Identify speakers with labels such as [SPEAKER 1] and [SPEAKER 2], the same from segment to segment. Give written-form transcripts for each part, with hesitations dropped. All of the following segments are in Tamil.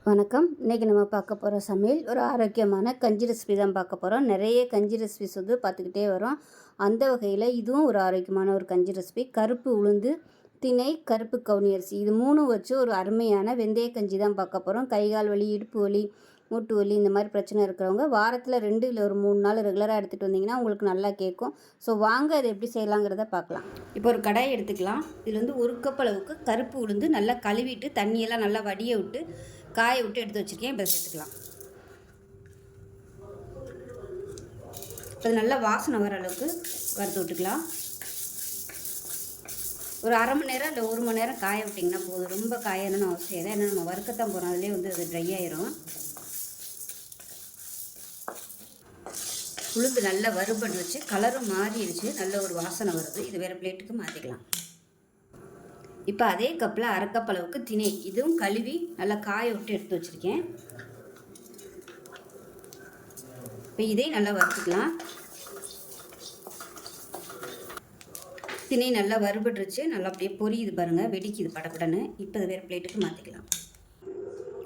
[SPEAKER 1] வணக்கம். இன்றைக்கி நம்ம பார்க்க போகிற சமையல் ஒரு ஆரோக்கியமான கஞ்சி ரெசிபி தான் பார்க்க போகிறோம். நிறைய கஞ்சி ரெசிபிஸ் வந்து பார்த்துக்கிட்டே வரோம். அந்த வகையில் இதுவும் ஒரு ஆரோக்கியமான ஒரு கஞ்சி ரெசிபி. கருப்பு உளுந்து, திணை, கருப்பு கவுனி அரிசி இது 3 வச்சு ஒரு அருமையான வெந்தய கஞ்சி தான் பார்க்க போகிறோம். கை கால் வலி, இடுப்பு வலி, மூட்டு வலி இந்த மாதிரி பிரச்சனை இருக்கிறவங்க வாரத்தில் 2 இல்லை ஒரு 3 நாள் ரெகுலராக எடுத்துகிட்டு வந்தீங்கன்னா உங்களுக்கு நல்லா கேட்கும். ஸோ வாங்க அதை எப்படி செய்யலாங்கிறத பார்க்கலாம். இப்போ ஒரு கடாய் எடுத்துக்கலாம். இதில் வந்து 1 கப் அளவுக்கு கருப்பு உளுந்து நல்லா கழுவிட்டு தண்ணியெல்லாம் நல்லா வடிய விட்டு காய விட்டு எடுத்து வச்சுருக்கேன். இப்போ சேர்த்துக்கலாம். அது நல்லா வாசனை வர அளவுக்கு வறுத்து விட்டுக்கலாம். ஒரு அரை மணி நேரம் இல்லை 1 மணி நேரம் காய விட்டிங்கன்னா போதும். ரொம்ப காயணும்னு அவசியம் இல்லை. ஏன்னா நம்ம வறுக்கத்தான் போகிறோம், அதிலே வந்து அது ட்ரை ஆயிரும். உளுந்து நல்லா வறுபட்டு வச்சு கலரும் மாறிடுச்சு, நல்ல ஒரு வாசனை வருது. இது வேறு பிளேட்டுக்கு மாற்றிக்கலாம். இப்போ அதே கப்பில் 1/2 கப் அளவுக்கு திணை, இதுவும் கழுவி நல்லா காய விட்டு எடுத்து வச்சுருக்கேன். இப்போ இதையும் நல்லா வறுத்துக்கலாம். திணை நல்லா வறுபட்டுருச்சு, நல்லா அப்படியே பொரியுது பாருங்கள், வெடிக்குது படப்படன்னு. இப்போ இது வேறு பிளேட்டுக்கு மாற்றிக்கலாம்.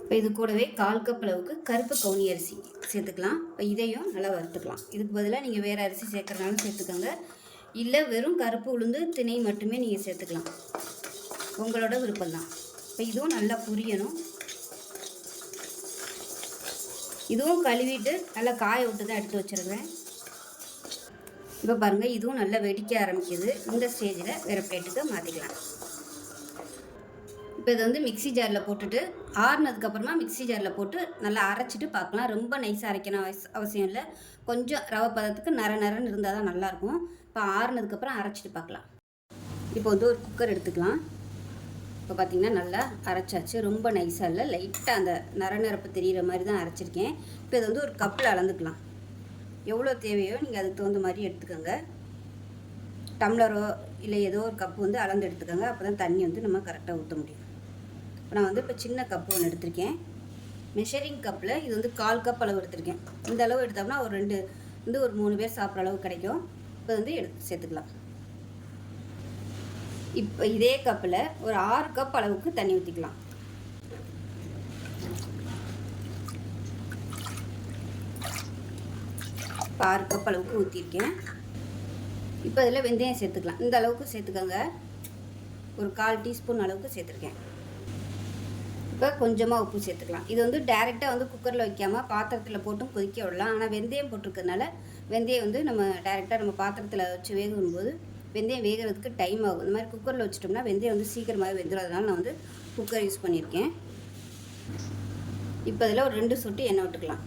[SPEAKER 1] இப்போ இது கூடவே 1/4 கப் அளவுக்கு கருப்பு கவுனி அரிசி சேர்த்துக்கலாம். இப்போ இதையும் நல்லா வறுத்துக்கலாம். இதுக்கு பதிலாக நீங்கள் வேறு அரிசி சேர்க்குறனாலும் சேர்த்துக்கோங்க, இல்லை வெறும் கருப்பு உளுந்து திணை மட்டுமே நீங்கள் சேர்த்துக்கலாம், உங்களோட விருப்பம் தான். இப்போ இதுவும் நல்லா புரியணும். இதுவும் கழுவிட்டு நல்லா காய விட்டு தான் எடுத்து வச்சுருக்கேன். இப்போ பாருங்கள், இதுவும் நல்லா வெடிக்க ஆரம்பிக்குது. இந்த ஸ்டேஜில் வேறு பிளேட்டுக்கு மாற்றிக்கலாம். இப்போ இதை வந்து மிக்சி ஜாரில் போட்டுட்டு ஆறுனதுக்கப்புறமா மிக்சி ஜாரில் போட்டு நல்லா அரைச்சிட்டு பார்க்கலாம். ரொம்ப நைஸாக அரைக்கணும் அவசியம் இல்லை. கொஞ்சம் ரவை பதத்துக்கு நரன்னு இருந்தால் தான் நல்லாயிருக்கும். இப்போ ஆறுனதுக்கப்புறம் அரைச்சிட்டு பார்க்கலாம். இப்போ வந்து ஒரு குக்கர் எடுத்துக்கலாம். இப்போ பார்த்திங்கன்னா நல்லா அரைச்சாச்சு. ரொம்ப நைஸாக இல்லை, லைட்டாக அந்த நரப்பு தெரிகிற மாதிரி தான் அரைச்சிருக்கேன். இப்போ இதை வந்து ஒரு கப்பில் அளந்துக்கலாம். எவ்வளோ தேவையோ நீங்கள் அதுக்கு தகுந்த மாதிரி எடுத்துக்கோங்க. டம்ளரோ இல்லை ஏதோ ஒரு கப்பு வந்து அளந்து எடுத்துக்கோங்க. அப்போ தான் தண்ணி வந்து நம்ம கரெக்டாக ஊற்ற முடியும். இப்போ நான் வந்து இப்போ சின்ன கப்பு ஒன்று எடுத்திருக்கேன். மெஷரிங் கப்பில் இது வந்து 1/4 கப் அளவு எடுத்திருக்கேன். இந்த அளவு எடுத்தோம்னா ஒரு 2 வந்து ஒரு 3 பேர் சாப்பிட்ற அளவு கிடைக்கும். இப்போ வந்து எடுத்து சேர்த்துக்கலாம். இப்போ இதே கப்பில் ஒரு 6 கப் அளவுக்கு தண்ணி ஊற்றிக்கலாம். இப்போ 6 கப் அளவுக்கு ஊற்றிருக்கேன். இப்போ இதில் வெந்தயம் சேர்த்துக்கலாம். இந்த அளவுக்கு சேர்த்துக்கோங்க. ஒரு 1/4 டீஸ்பூன் அளவுக்கு சேர்த்துருக்கேன். இப்போ கொஞ்சமாக உப்பு சேர்த்துக்கலாம். இது வந்து டைரெக்டாக வந்து குக்கரில் வைக்காமல் பாத்திரத்தில் போட்டும் கொதிக்க விடலாம். ஆனால் வெந்தயம் போட்டிருக்கிறதுனால வெந்தயம் வந்து நம்ம டைரெக்டாக நம்ம பாத்திரத்தில் வச்சு வேகும்போது வெந்தயம் வேகிறதுக்கு டைம் ஆகும். இந்த மாதிரி குக்கரில் வச்சிட்டோம்னா வெந்தயம் வந்து சீக்கிரமாகவே வெந்துடும். அதனால நான் வந்து குக்கர் யூஸ் பண்ணியிருக்கேன். இப்போ இதில் ஒரு 2 சொட்டு எண்ணெய் விட்டுக்கலாம்.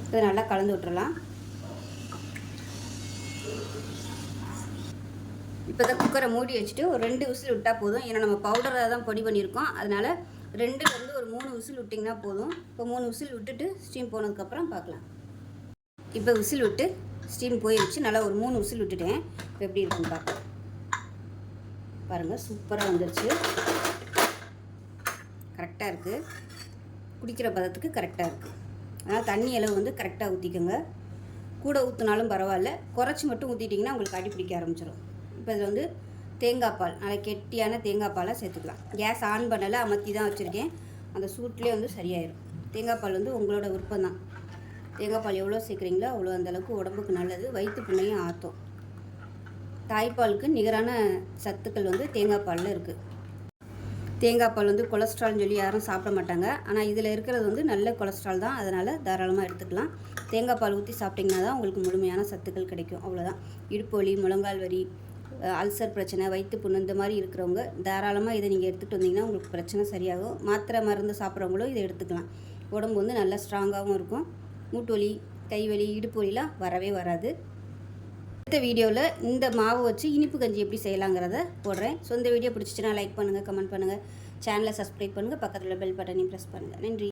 [SPEAKER 1] இதை நல்லா கலந்து விட்டுறலாம். இப்போ தான் குக்கரை மூடி வச்சுட்டு ஒரு 2 விசில் விட்டால் போதும். ஏன்னா நம்ம பவுடராக தான் பொடி பண்ணியிருக்கோம். அதனால் 2லேருந்து ஒரு 3 விசில் விட்டிங்கன்னா போதும். இப்போ 3 விசில் விட்டுட்டு ஸ்டீம் போனதுக்கப்புறம் பார்க்கலாம். இப்போ விசில் விட்டு ஸ்டீம் போயிடுச்சு. நல்லா ஒரு 3 விசில் விட்டுட்டேன். இப்போ எப்படி இருக்குன்னு பார்க்கலாம். பாருங்கள், சூப்பராக வந்துருச்சு. கரெக்டாக இருக்குது, குடிக்கிற பதத்துக்கு கரெக்டாக இருக்குது. அதனால் தண்ணி அளவு வந்து கரெக்டாக ஊற்றிக்கோங்க. கூட ஊற்றினாலும் பரவாயில்ல, குறைச்சி மட்டும் ஊற்றிட்டிங்கன்னா உங்களுக்கு அடி பிடிக்க ஆரம்பிச்சிடும். இப்போ இதில் வந்து தேங்காய் பால், நல்லா கெட்டியான தேங்காய் பாலை சேர்த்துக்கலாம். கேஸ் ஆன் பண்ணலை, அமர்த்தி தான் வச்சுருக்கேன். அந்த சூட்லேயே வந்து சரியாயிடும். தேங்காய் பால் வந்து உங்களோட விருப்பம் தான். தேங்காய் பால் எவ்வளோ சேர்க்குறீங்களோ அவ்வளோ அந்தளவுக்கு உடம்புக்கு நல்லது, வயிற்று புண்ணையும் ஆற்றும். தாய்ப்பாலுக்கு நிகரான சத்துக்கள் வந்து தேங்காய் பாலில் இருக்குது. தேங்காய் பால் வந்து கொலஸ்ட்ரால்னு சொல்லி யாரும் சாப்பிட மாட்டாங்க. ஆனால் இதில் இருக்கிறது வந்து நல்ல கொலஸ்ட்ரால் தான். அதனால் தாராளமாக எடுத்துக்கலாம். தேங்காய் பால் ஊற்றி சாப்பிட்டிங்கன்னா தான் உங்களுக்கு முழுமையான சத்துக்கள் கிடைக்கும். அவ்வளோதான். இடுப்பு வலி, முழங்கால் வலி, அல்சர் பிரச்சனை, வயிற்று புண்ணு இந்த மாதிரி இருக்கிறவங்க தாராளமாக இதை நீங்கள் எடுத்துகிட்டு வந்தீங்கன்னா உங்களுக்கு பிரச்சனை சரியாகும். மாத்திரை மருந்து சாப்பிட்றவங்களும் இதை எடுத்துக்கலாம். உடம்பு வந்து நல்லா ஸ்ட்ராங்காகவும் இருக்கும். மூட்டு வலி, கை வலி, இடுப்பு வலிலாம் வரவே வராது. அடுத்த வீடியோவில் இந்த மாவு வச்சு இனிப்பு கஞ்சி எப்படி செய்யலாங்கிறத போடுறேன். ஸோ இந்த வீடியோ பிடிச்சிச்சுன்னா லைக் பண்ணுங்கள், கமெண்ட் பண்ணுங்கள், சேனலை சப்ஸ்கிரைப் பண்ணுங்கள், பக்கத்தில் பெல் பட்டனையும் ப்ரெஸ் பண்ணுங்கள். நன்றி.